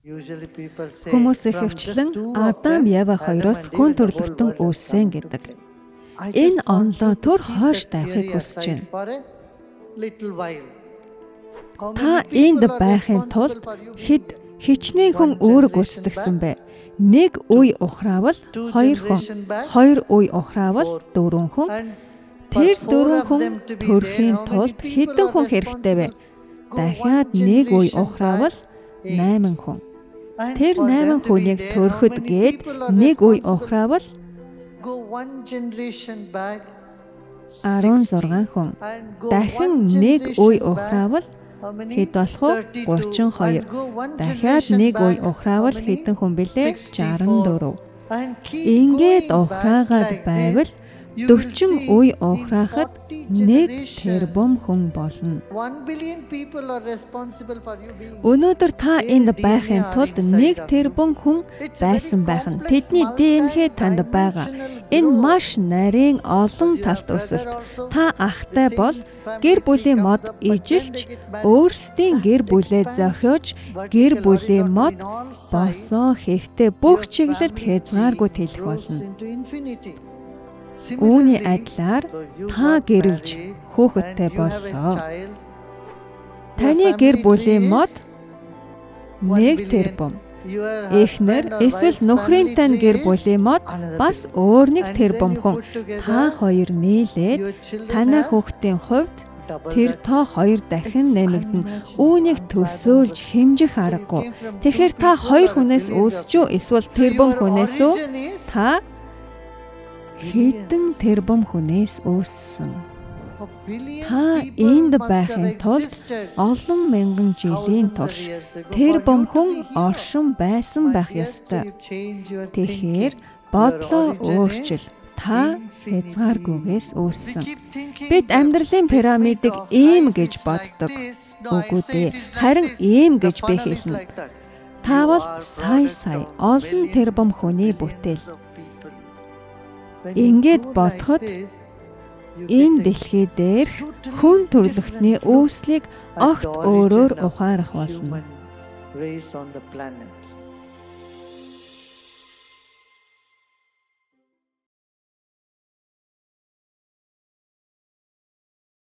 Хүмүүс ихэвчлэн Адам Ева хоёроос хүн төрөлхтөн үүссэн гэдэг. Энэ онлоо төр хойш тавихыг хүсэж байна. Та энд байхын тулд хичнээн хүн үүрэг гүйцэтгэсэн бэ. Нэг үе ухраавал 2 хүн, 2 үе ухраавал 4 хүн. Тэр 4 хүн төрөхийн тулд хэдэн хүн хэрэгтэй вэ? Дахиад нэг үе ухраавал 8 хүн. Тэр 8 хүнийг төрөхөд гээд нэг үе ухраавал 16 хүн. Дахин нэг үе ухраавал хэд болох вэ? 32. Дахиад нэг үе ухраавал хэдэн хүн бэлээ? 64. Ингээд ухраагаад байвал 40 үе ухраахад 1 тэрбум хүн болно. Өнөөдөр та энд байхын тулд 1 тэрбум хүн байсан байх нь тэдний ДНХ танд байгаа. Энэ маш нарийн олон талт өсөлт. Та ахтай бол гэр бүлийн мод ижилж, өөрсдийн гэр бүлээ зохиож, гэр бүлийн мод босоо хэвтэ бүх чиглэлд хязгааргүй тэлэх болно. Үүний адилаар та гэрэлж хүүхэдтэй боллоо. Таны гэр бүлийн мод 1 тэрбум. Эхнэр эсвэл нөхрийн тань гэр бүлийн мод бас өөр 1 тэрбум хүн. Та хоёр нийлээд танай хүүхдийн хувьд тэр тоо 2 дахин нэмэгдэнэ. Үүнийг төсөөлж хэмжих аргагүй. Тэгэхээр та 2 хүнээс үүсч үү эсвэл тэрбум хүнээс үү? Та хэдэн тэрбум хүнээс үүссэн. Та энд байхын тулд олон мянган жилийн турш тэрбум хүн оршин байсан байх ёстой. Тэгэхээр бодлоо өөрчил. Та хязгааргүйгээс үүссэн. Бид амьдралын пирамидыг ийм гэж боддог. Үгүй дээ. Харин ийм гэж би хэлнэ. Та бол сая олон тэрбум хүний бүтээл. Ингээд бодоход энэ дэлхий дээрх хүн төрлөختний үүслийг огт өөрөөр ухаарах болно.